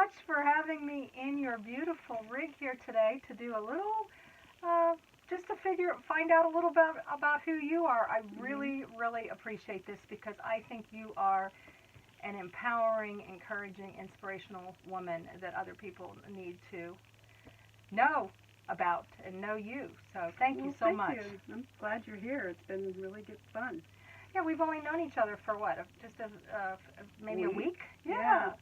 much for having me in your beautiful rig here today to do a little, just to find out a little bit about who you are. I really, really appreciate this because I think you are an empowering, encouraging, inspirational woman that other people need to know about and know you. So thank you so much. Thank you. I'm glad you're here. It's been really good fun. Yeah, we've only known each other for what, maybe a week? Yeah.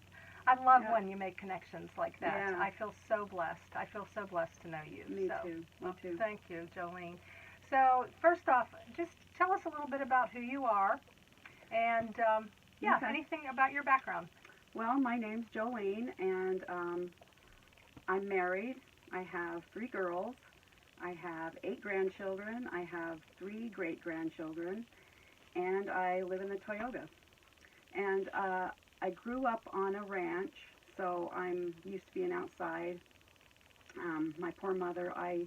I love when you make connections like that. Yeah. I feel so blessed. I feel so blessed to know you. Me too. Me too. Thank you, Joleen. So first off, just tell us a little bit about who you are and anything about your background. Well, my name's Joleen, and I'm married. I have 3 girls. I have 8 grandchildren. I have 3 great-grandchildren, and I live in the Toyota. And I grew up on a ranch, so I'm used to being outside. My poor mother, I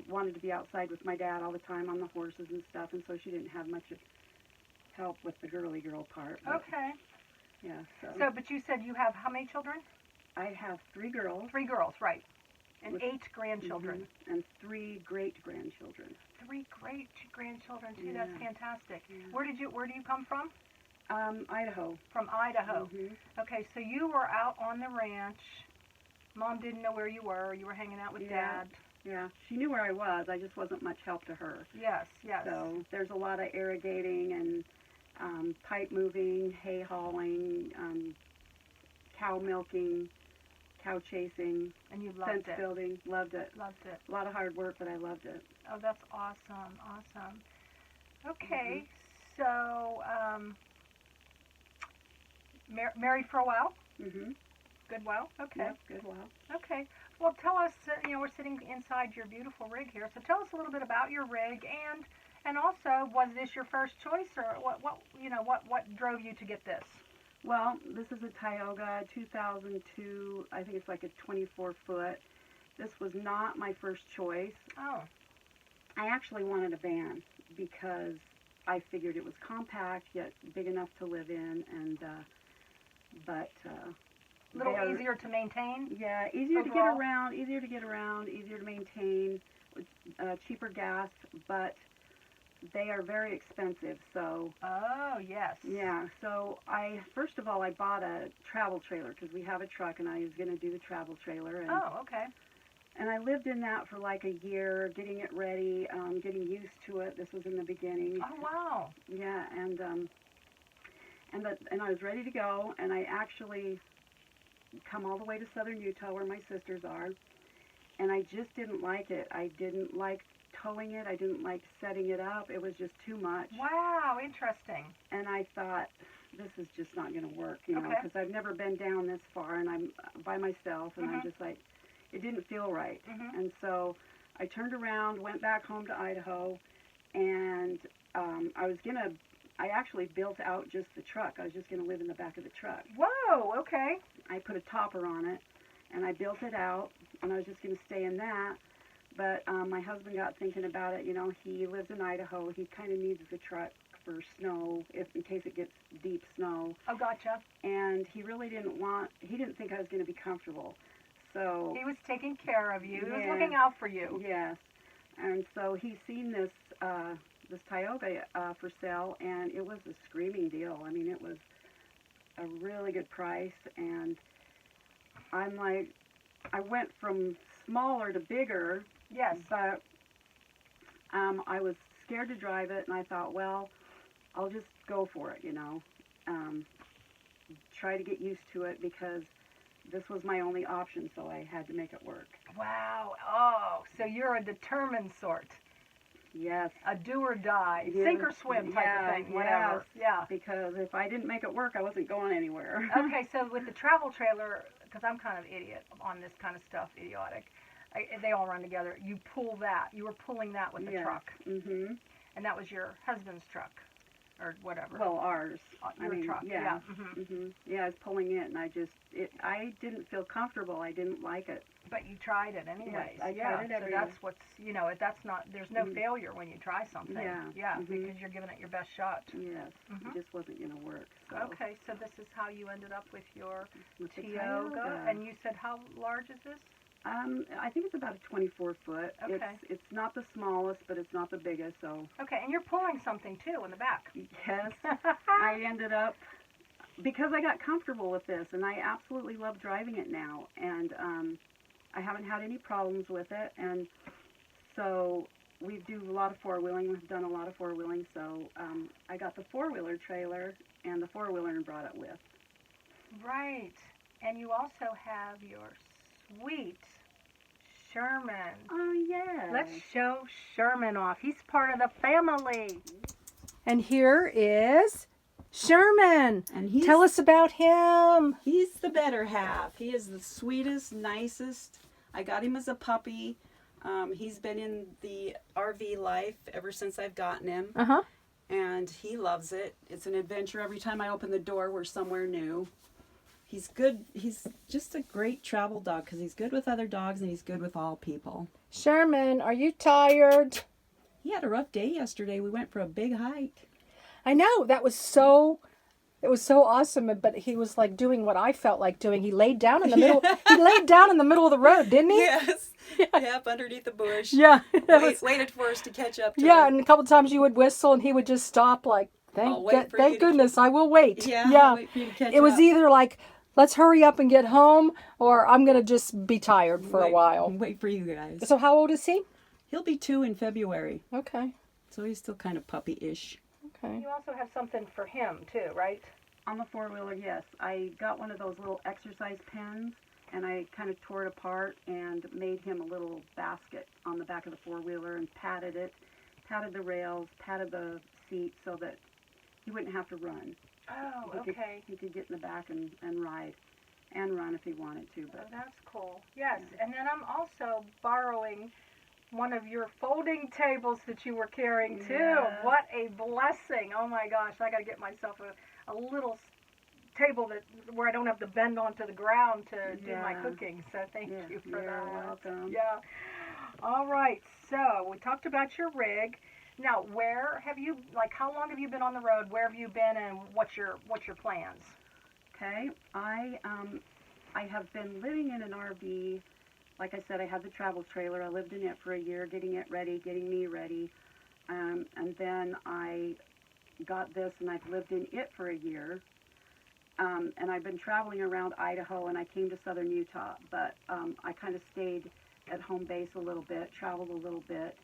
wanted to be outside with my dad all the time on the horses and stuff, and so she didn't have much help with the girly girl part. Okay. Yeah. But you said you have how many children? I have 3 girls. 3 girls, right. And 8 grandchildren. And 3 great-grandchildren. 3 great-grandchildren, too. Yeah. That's fantastic. Yeah. Where do you come from? Idaho. From Idaho. Mm-hmm. Okay, so you were out on the ranch. Mom didn't know where you were. You were hanging out with Dad. Yeah, she knew where I was. I just wasn't much help to her. Yes. So there's a lot of irrigating and pipe moving, hay hauling, cow milking, cow chasing, and you loved fence it. building. Loved it. Loved it. A lot of hard work, but I loved it. Oh, that's awesome. Okay, so married for a while? Mm-hmm. Good while? Okay. Yep, good while. Okay. Well, tell us, we're sitting inside your beautiful rig here, so tell us a little bit about your rig, and also, was this your first choice, or what drove you to get this? Well, this is a Tioga 2002, I think it's like a 24-foot. This was not my first choice. Oh. I actually wanted a van because I figured it was compact, yet big enough to live in, and, a little easier to maintain? Yeah, easier to overall? get around, easier to maintain, cheaper gas, but they are very expensive, so... Oh, yes. Yeah, so first of all, I bought a travel trailer, because we have a truck, and I was going to do the travel trailer. And, oh, okay. And I lived in that for like a year, getting it ready, getting used to it. This was in the beginning. Oh, wow. Yeah, and I was ready to go, and I actually come all the way to southern Utah where my sisters are, and I just didn't like it. I didn't like towing it. I didn't like setting it up. It was just too much. Wow, interesting. And I thought, this is just not going to work, because I've never been down this far, and I'm by myself, and I'm just like, it didn't feel right. And so I turned around, went back home to Idaho, and I actually built out just the truck. I was just going to live in the back of the truck. Whoa, okay. I put a topper on it, and I built it out, and I was just going to stay in that. But my husband got thinking about it. He lives in Idaho. He kind of needs the truck for snow, in case it gets deep snow. Oh, gotcha. And he really he didn't think I was going to be comfortable. So he was taking care of you. Yeah, He was looking out for you. Yes. And so he's seen this Tioga for sale, and it was a screaming deal. I mean, it was a really good price, and I'm like, I went from smaller to bigger. Yes. But I was scared to drive it, and I thought, well, I'll just go for it, try to get used to it, because this was my only option, so I had to make it work. Wow. Oh, so you're a determined sort. Yes. A do or die, sink or swim type of thing, whatever. Yes. Yeah. Because if I didn't make it work, I wasn't going anywhere. Okay, so with the travel trailer, because I'm kind of idiot on this kind of stuff, idiotic. They all run together. You pull that. You were pulling that with the truck. Mm-hmm. And that was your husband's truck. or whatever. Well, ours. Your truck. Yeah. Mhm. Yeah, I was pulling it, and I didn't feel comfortable. I didn't like it. But you tried it anyways. Yes, I tried it every so that's what's, that's not, there's no failure when you try something. Yeah. Because you're giving it your best shot. Yes, it just wasn't going to work. So. Okay, so this is how you ended up with your With the Tioga. And you said how large is this? I think it's about a 24 foot. Okay. It's not the smallest, but it's not the biggest, so. Okay, and you're pulling something too in the back. Yes. I ended up, because I got comfortable with this, and I absolutely love driving it now, and I haven't had any problems with it, and so we do a lot of four-wheeling. We've done a lot of four-wheeling, so I got the four-wheeler trailer and the four-wheeler and brought it with. Right, and you also have your sweet Sherman. Oh, yes. Let's show Sherman off. He's part of the family. And here is Sherman. And tell us about him. He's the better half. He is the sweetest, nicest. I got him as a puppy. He's been in the RV life ever since I've gotten him. Uh-huh. And he loves it. It's an adventure. Every time I open the door, we're somewhere new. He's good. He's just a great travel dog because he's good with other dogs and he's good with all people. Sherman, are you tired? He had a rough day yesterday. We went for a big hike. I know. It was so awesome, but he was like doing what I felt like doing. He laid down in the middle. He laid down in the middle of the road, didn't he? Yes. Yep, underneath the bush. Yeah. Waited for us to catch up to yeah, him. and a couple times you would whistle and he would just stop like, thank goodness, I will wait. Yeah. I'll wait for you to catch It was up. either like, let's hurry up and get home, or I'm going to just be tired for a while. Wait for you guys. So how old is he? He'll be 2 in February. Okay. So he's still kind of puppy-ish. Okay. You also have something for him too, right? On the four-wheeler, yes. I got one of those little exercise pens, and I kind of tore it apart and made him a little basket on the back of the four-wheeler and padded it, padded the rails, padded the seat so that he wouldn't have to run. Oh, okay. He could get in the back and ride and run if he wanted to. But that's cool. Yes, and then I'm also borrowing one of your folding tables that you were carrying too. Yes. What a blessing. Oh my gosh, I got to get myself a little table where I don't have to bend onto the ground to do my cooking. So thank you for that. You're welcome. Yeah. All right. So we talked about your rig. Now, where have you, like, how long have you been on the road? Where have you been, and what's your plans? Okay, I have been living in an RV. Like I said, I had the travel trailer. I lived in it for a year, getting it ready, getting me ready. And then I got this, and I've lived in it for a year. And I've been traveling around Idaho, and I came to southern Utah. But I kind of stayed at home base a little bit, traveled a little bit.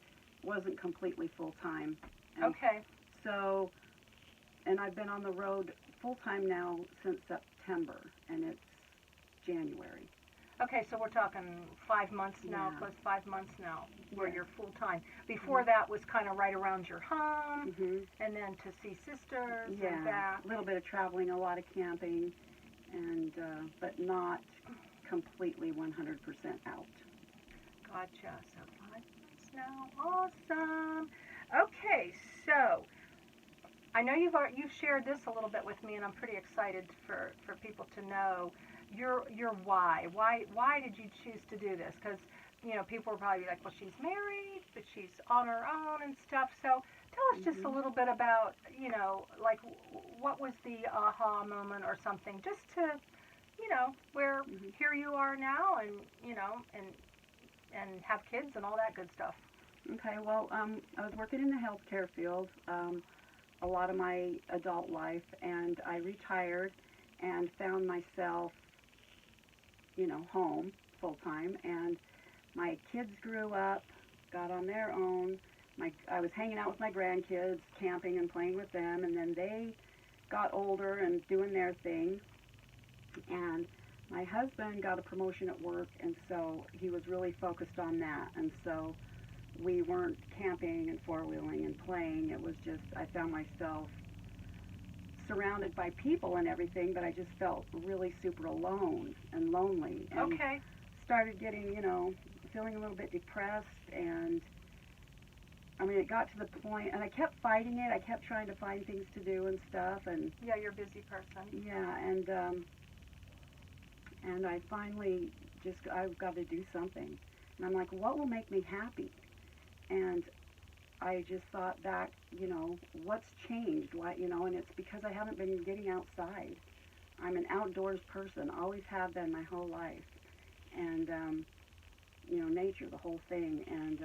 Wasn't completely full-time. Okay. So, and I've been on the road full-time now since September, and it's January. Okay, so we're talking 5 months now, Yeah. plus 5 months now, where you're full-time. Before that was kind of right around your home, and then to see sisters and back. A little bit of traveling, a lot of camping, and but not completely 100% out. Gotcha. So 5 months now. Awesome. Okay, so I know you've shared this a little bit with me, and I'm pretty excited for people to know your why. Why did you choose to do this? Because people are probably like, well, she's married, but she's on her own and stuff. So tell us just a little bit about like what was the aha moment or something, just to where here you are now, and and have kids and all that good stuff. Okay, well, I was working in the healthcare field a lot of my adult life, and I retired and found myself, home full-time, and my kids grew up, got on their own. I was hanging out with my grandkids, camping and playing with them, and then they got older and doing their thing, and my husband got a promotion at work, and so he was really focused on that, and so we weren't camping and four-wheeling and playing. It was just, I found myself surrounded by people and everything, but I just felt really super alone and lonely. And started getting, feeling a little bit depressed, and I mean, it got to the point, and I kept fighting it. I kept trying to find things to do and stuff, and Yeah, you're a busy person. yeah, and I finally just, I've got to do something. And I'm like, what will make me happy? And I just thought back, you know, what's changed? Why, you know, and it's because I haven't been getting outside. I'm an outdoors person, always have been my whole life. And, you know, nature, the whole thing. And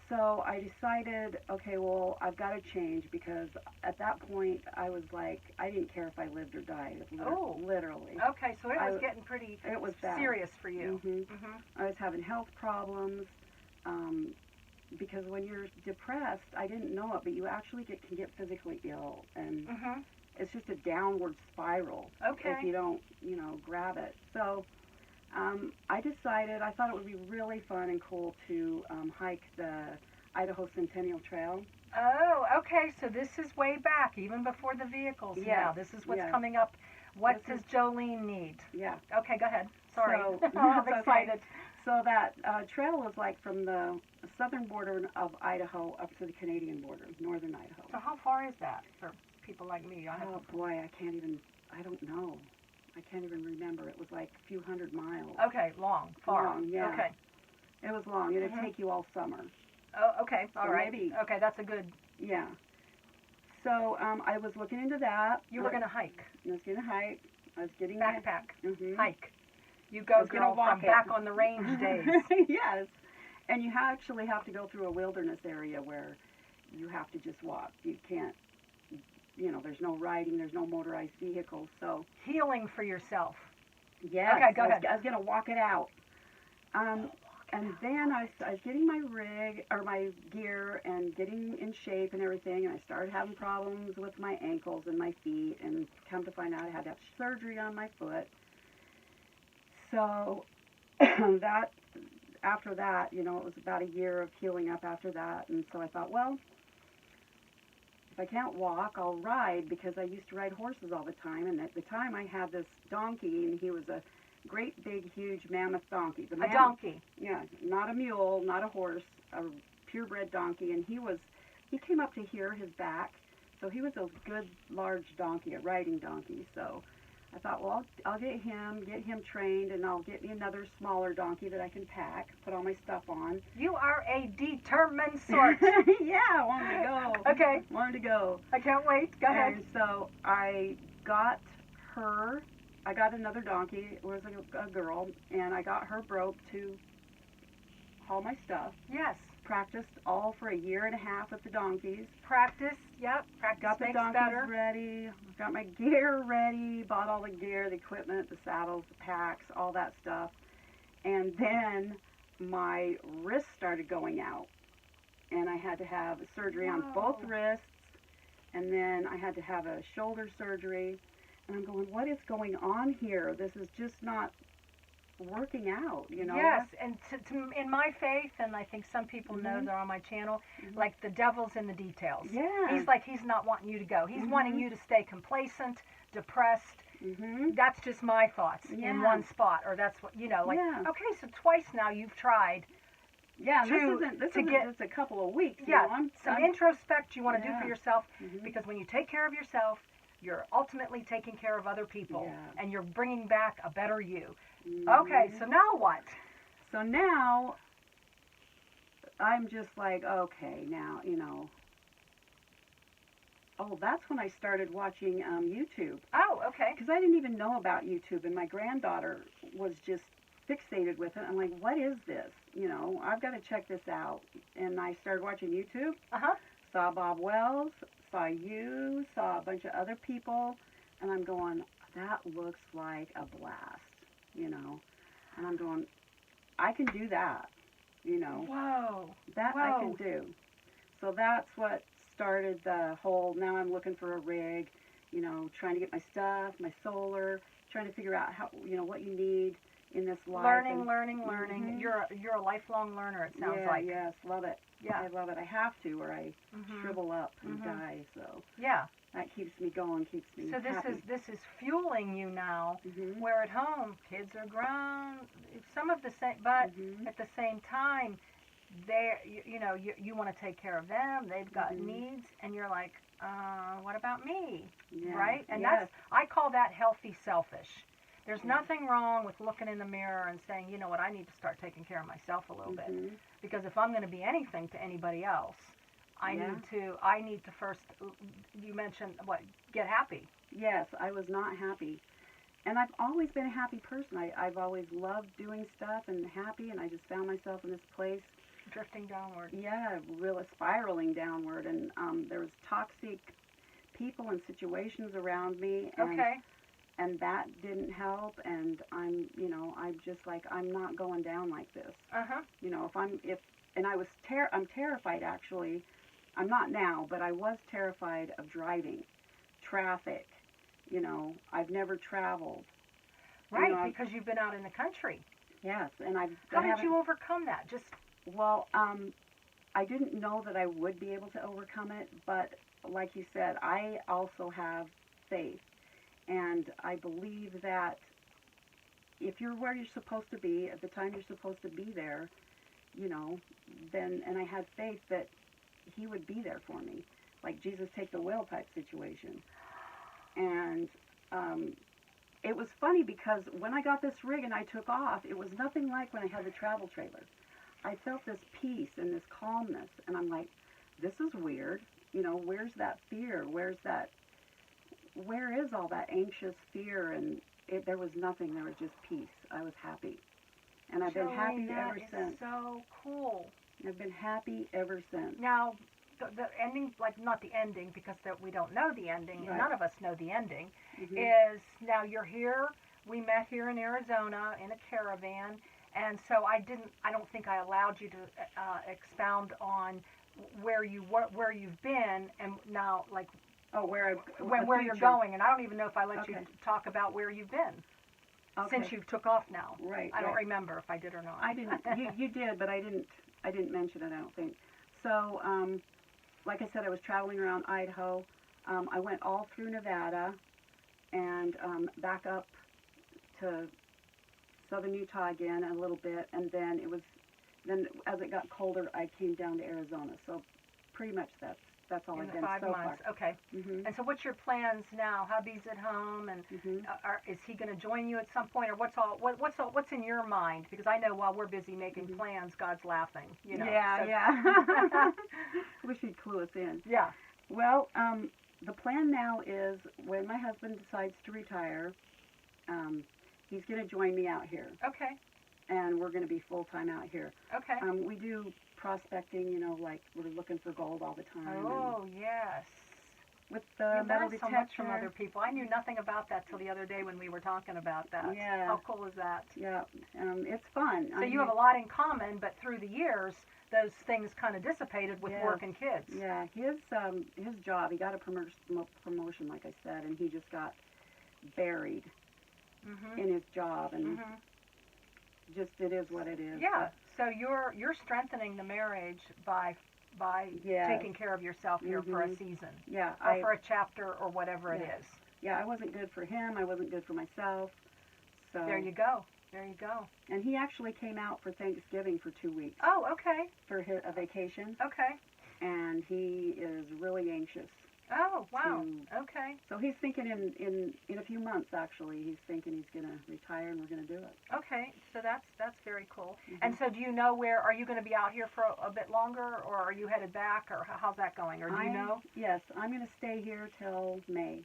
so I decided, okay, well, I've got to change, because at that point I was like, I didn't care if I lived or died, literally. Okay, so it was getting pretty it was bad. serious for you. I was having health problems, because when you're depressed, I didn't know it, but you actually can get physically ill, and it's just a downward spiral if you don't, you know, grab it. So I decided, I thought it would be really fun and cool to hike the Idaho Centennial Trail. Oh, okay, so this is way back, even before the vehicles now. This is what's coming up. What does Joleen need? Yeah. Okay, go ahead. Sorry. So, I'm excited. Okay. So that trail was like from the southern border of Idaho up to the Canadian border, northern Idaho. So how far is that for people like me? Oh boy, I don't know. I can't even remember. It was like a few hundred miles. Okay, far. Long, yeah. Okay. It was long. It'd take you all summer. Oh, okay, all So right. maybe- Okay, that's a good. Yeah. So I was looking into that. You were going to hike. I was going to hike. I was getting Backpack. Mm-hmm. Hike. You go, was gonna girl, walk from it. back on the range days. Yes. And you actually have to go through a wilderness area where you have to just walk. You can't, you know, there's no riding, there's no motorized vehicles, so. Healing for yourself. Yes. Okay, go ahead. I was going to walk it out. And then I was getting my rig, or my gear, and getting in shape and everything, and I started having problems with my ankles and my feet, and come to find out I had to have surgery on my foot. So after that, you know, it was about a year of healing up after that, and so I thought, well, if I can't walk, I'll ride, because I used to ride horses all the time, and at the time I had this donkey, and he was a great big huge mammoth donkey. A donkey. Yeah, not a mule, not a horse, a purebred donkey, and he came up to here, his back, so he was a good large donkey, a riding donkey. So I thought, well, I'll get him trained, and I'll get me another smaller donkey that I can pack, put all my stuff on. You are a determined sort. Yeah, I wanted to go. Okay. Wanted to go. I can't wait. Go ahead. And so I got another donkey. It was a girl, and I got her broke to haul my stuff. Yes. Practiced all for a year and a half with the donkeys. Practice, yep. Practice Got the makes donkeys better. ready. Got my gear ready. Bought all the gear, the equipment, the saddles, the packs, all that stuff. And then my wrists started going out, and I had to have surgery on both wrists. And then I had to have a shoulder surgery. And I'm going, what is going on here? This is just not working out, you know? Yes, and in my faith, and I think some people know they're on my channel, like the devil's in the details. Yeah. He's not wanting you to go. He's wanting you to stay complacent, depressed. That's just my thoughts in one spot, or that's what, you know, like, okay, so twice now you've tried. Yeah, this isn't just a couple of weeks. Yeah, you know, some introspect you want to do for yourself, because when you take care of yourself, you're ultimately taking care of other people, and you're bringing back a better you. Okay, so now what? So now, I'm just like, okay, now, you know. Oh, that's when I started watching YouTube. Oh, okay. Because I didn't even know about YouTube, and my granddaughter was just fixated with it. I'm like, what is this? You know, I've got to check this out. And I started watching YouTube. Saw Bob Wells, saw you, saw a bunch of other people, and I'm going, that looks like a blast, you know. And I'm going, I can do that, you know. Whoa. That I can do. So that's what started the whole, now I'm looking for a rig, you know, trying to get my stuff, my solar, trying to figure out how, you know, what you need in this life. Learning. You're a lifelong learner, it sounds like. Yes, love it. Yeah. I love it. I have to, or I shrivel up and die. So yeah, that keeps me going, keeps me so happy. this is fueling you now. Where at home kids are grown, some of the same, but at the same time, you want to take care of them. They've got needs, and you're like, what about me? Yeah. Right? And Yes. I call that healthy selfish. There's nothing wrong with looking in the mirror and saying, you know what, I need to start taking care of myself a little bit. Because if I'm going to be anything to anybody else, I need to first, you mentioned, get happy. Yes, I was not happy. And I've always been a happy person. I've always loved doing stuff and happy, and I just found myself in this place. Drifting downward. Yeah, really spiraling downward. And there was toxic people and situations around me. And, Okay. And that didn't help. And I'm just like, I'm not going down like this. Uh-huh. I'm terrified, actually. I'm not now, but I was terrified of driving, traffic. I've never traveled. Right, because you've been out in the country. Yes, and How did you overcome that? Well, I didn't know that I would be able to overcome it, but like you said, I also have faith, and I believe that if you're where you're supposed to be at the time you're supposed to be there, then, and I had faith that He would be there for me, like Jesus take the wheel type situation. And it was funny because when I got this rig and I took off, it was nothing like when I had the travel trailer. I felt this peace and this calmness, and I'm like, this is weird. Where's that fear? Where is all that anxious fear? And there was nothing. There was just peace. I was happy. And I've been happy ever since. So cool. I've been happy ever since. Now, the ending, not the ending, because we don't know the ending, Right. None of us know the ending, is now you're here. We met here in Arizona in a caravan, and so I don't think I allowed you to expound on where you've been, and now where you're going, and I don't even know if I let you Okay. talk about where you've been since you took off now. Right. I don't remember if I did or not. I didn't. You did, but I didn't mention it, I don't think. So, like I said, I was traveling around Idaho. I went all through Nevada and back up to southern Utah again a little bit, and then as it got colder, I came down to Arizona. So pretty much that's all I've been 5 so months. far. Okay. And so what's your plans now? Hubby's at home, and is he going to join you at some point, or what's in your mind? Because I know while we're busy making plans, God's laughing. Yeah, so. yeah. Wish he'd clue us in. Yeah. Well, the plan now is when my husband decides to retire, he's going to join me out here. Okay. And we're going to be full-time out here. Okay. We do prospecting, like we're looking for gold all the time. Oh, yes. With the You metal learn so detector. much from other people. I knew nothing about that till the other day when we were talking about that. Yeah. How cool is that? Yeah, it's fun. So you have a lot in common, but through the years, those things kind of dissipated with work and kids. Yeah, his job, he got a promotion, like I said, and he just got buried in his job, and just it is what it is. Yeah. So you're strengthening the marriage by taking care of yourself here for a season. Yeah. Or for a chapter or whatever it is. Yeah, I wasn't good for him. I wasn't good for myself. So there you go. There you go. And he actually came out for Thanksgiving for 2 weeks. Oh, okay. For a vacation. Okay. And he is really anxious. Oh, wow. Okay. So he's thinking in a few months, actually, he's thinking he's going to retire and we're going to do it. Okay. So that's very cool. And so do you know are you going to be out here for a bit longer, or are you headed back, or how's that going? Or do you know? Yes, I'm going to stay here till May.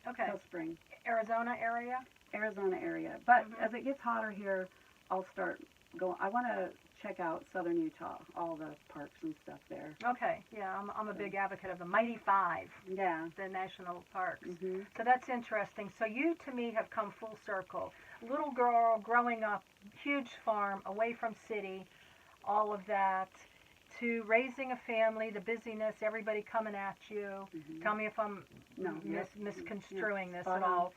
Okay. Till spring. Arizona area? Arizona area. But as it gets hotter here, I'll start going. I want to check out southern Utah, all the parks and stuff there. Okay. Yeah, I'm a big advocate of the Mighty Five. Yeah. The national parks. So that's interesting. So you, to me, have come full circle. Little girl growing up, huge farm, away from city, all of that, to raising a family, the busyness, everybody coming at you. Tell me if I'm misconstruing this at all.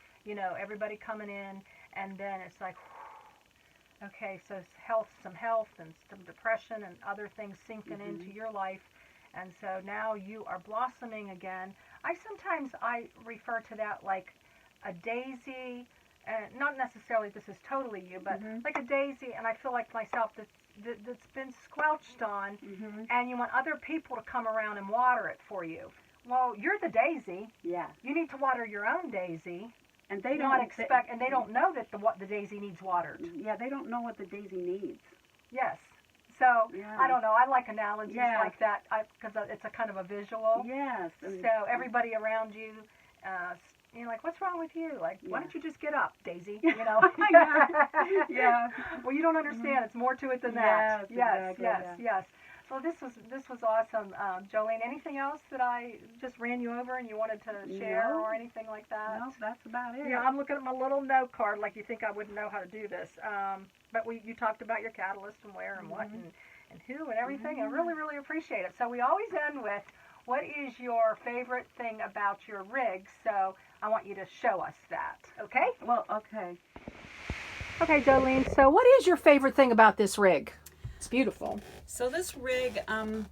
Everybody coming in, and then it's like, okay, so some health and some depression and other things sinking into your life. And so now you are blossoming again. I refer to that like a daisy and not necessarily this is totally you, but like a daisy, and I feel like myself that's been squelched on, and you want other people to come around and water it for you. Well, you're the daisy. Yeah. You need to water your own daisy. And they not expect, and they don't know that the daisy needs watered. Yeah, they don't know what the daisy needs. Yes. So, I don't know. I like analogies like that because it's a kind of a visual. Yes. So everybody around you, you're like, what's wrong with you? Like, why don't you just get up, Daisy? You know? Yeah. Well, you don't understand. It's more to it than that. Yes. Yes. So this was awesome, Joleen. Anything else that I just ran you over and you wanted to share or anything like that? No, that's about it. Yeah, I'm looking at my little note card like you think I wouldn't know how to do this. But you talked about your catalyst and where and what and who and everything. I really, really appreciate it. So we always end with, what is your favorite thing about your rig? So I want you to show us that, okay? Well, okay. Okay, Joleen, so what is your favorite thing about this rig? It's beautiful. So this rig,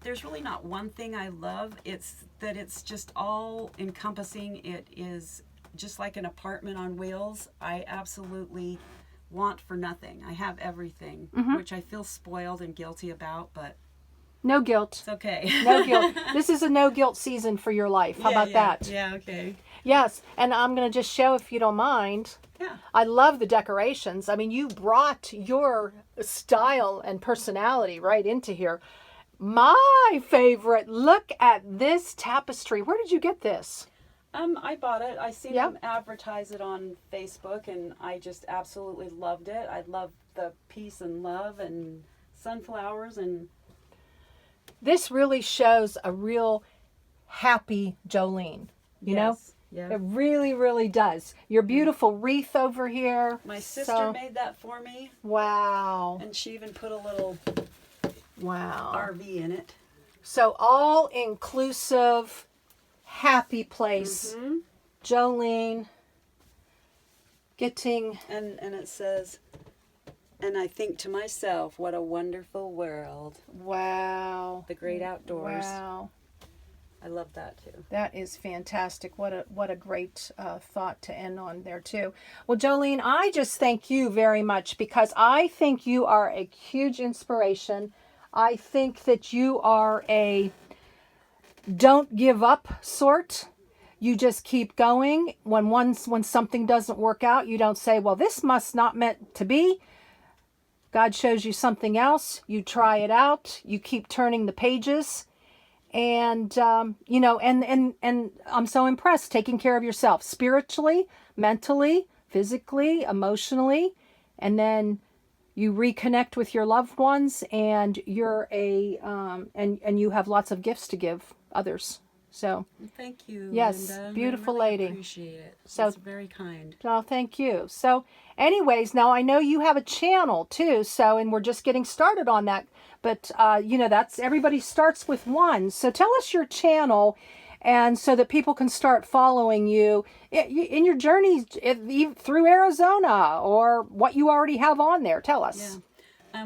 there's really not one thing I love. It's that it's just all encompassing. It is just like an apartment on wheels. I absolutely want for nothing. I have everything, which I feel spoiled and guilty about, but no guilt. it's okay. No guilt. This is a no guilt season for your life. How about that? Yeah, okay. Yes, and I'm going to just show, if you don't mind. Yeah. I love the decorations. I mean, you brought your style and personality right into here. My favorite, look at this tapestry. Where did you get this? I bought it. I seen them advertise it on Facebook, and I just absolutely loved it. I love the peace and love and sunflowers, and this really shows a real happy Joleen. You know? Yeah. It really, really does. Your beautiful wreath over here. My sister made that for me. Wow. And she even put a little RV in it. So all inclusive, happy place. Joleen getting... And it says, and I think to myself, what a wonderful world. Wow. The great outdoors. Wow. I love that too. That is fantastic. What a great thought to end on there too. Well, Joleen, I just thank you very much because I think you are a huge inspiration. I think that you are a don't give up sort. You just keep going. When something doesn't work out, you don't say, well, this must not meant to be. God shows you something else. You try it out. You keep turning the pages. And, you know, and I'm so impressed, taking care of yourself spiritually, mentally, physically, emotionally, and then you reconnect with your loved ones, and you're and you have lots of gifts to give others. So thank you. Yes, Linda. beautiful I really lady. Appreciate it. So it's very kind. Oh, thank you. So, anyways, now I know you have a channel too. So, and we're just getting started on that. But you know, that's everybody starts with one. So, tell us your channel, and so that people can start following you in your journey through Arizona, or what you already have on there. Tell us. Yeah.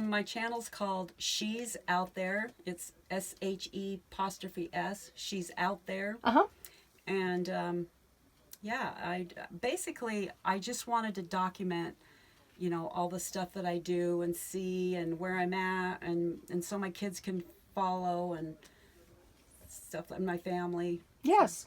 My channel's called She's Out There. It's SHE''S. She's Out There. And I just wanted to document, you know, all the stuff that I do and see and where I'm at, and so my kids can follow and stuff, and my family. Yes.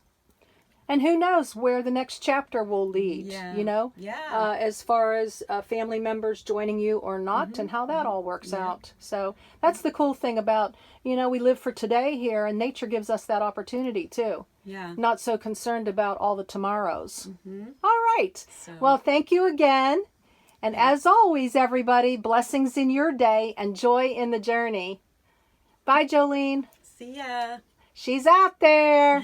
And who knows where the next chapter will lead, you know? Yeah. As far as family members joining you or not, and how that all works out. So that's the cool thing about, you know, we live for today here, and nature gives us that opportunity too. Yeah. Not so concerned about all the tomorrows. All right. So. Well, thank you again. And as always, everybody, blessings in your day and joy in the journey. Bye, Joleen. See ya. She's out there.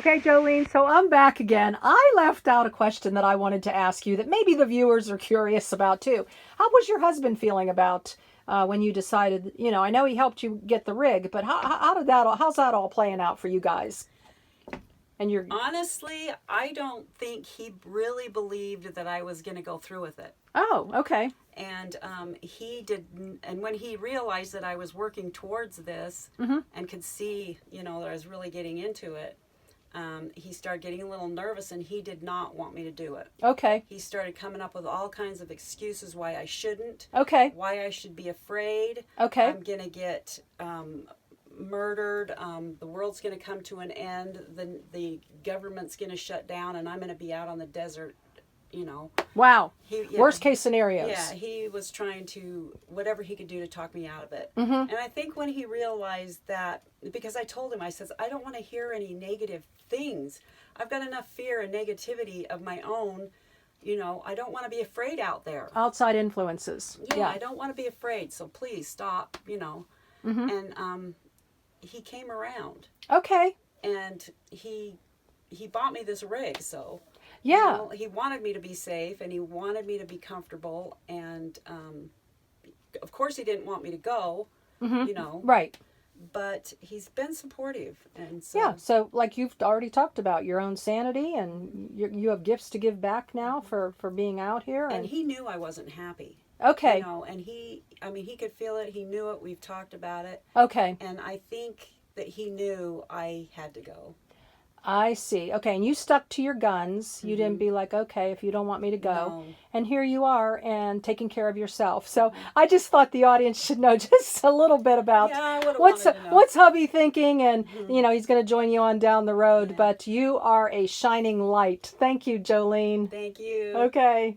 Okay, Joleen, so I'm back again. I left out a question that I wanted to ask you that maybe the viewers are curious about too. How was your husband feeling about when you decided, you know, I know he helped you get the rig, but how's that all playing out for you guys? And you're honestly, I don't think he really believed that I was going to go through with it. Oh, okay. And he did, and when he realized that I was working towards this and could see, you know, that I was really getting into it, he started getting a little nervous, and he did not want me to do it. Okay. He started coming up with all kinds of excuses why I shouldn't, Okay. why I should be afraid. Okay. I'm going to get murdered. The world's going to come to an end. The government's going to shut down, and I'm going to be out on the desert, you know. Wow. Yeah. Worst case scenarios. Yeah, he was trying to, whatever he could do to talk me out of it. Mm-hmm. And I think when he realized that, because I told him, I says, I don't want to hear any negative things. I've got enough fear and negativity of my own. You know, I don't want to be afraid out there. Outside influences. Yeah, I don't want to be afraid. So please stop, you know. Mm-hmm. And he came around. Okay. And he bought me this rig, so. Yeah. You know, he wanted me to be safe, and he wanted me to be comfortable, and of course he didn't want me to go, Mm-hmm. you know. Right. But he's been supportive, and so. Yeah. So, like you've already talked about, your own sanity, and you have gifts to give back now for being out here. And he knew I wasn't happy. Okay. You know, and he could feel it. He knew it. We've talked about it. Okay. And I think that he knew I had to go. I see. Okay, and you stuck to your guns. You didn't Mhm. be like, okay, if you don't want me to go. No. And here you are and taking care of yourself. So I just thought the audience should know just a little bit about Yeah, I would've what's wanted to know. what's hubby thinking, and Mhm. you know, he's going to join you on down the road. Yeah. But you are a shining light. Thank you, Joleen. Thank you. Okay.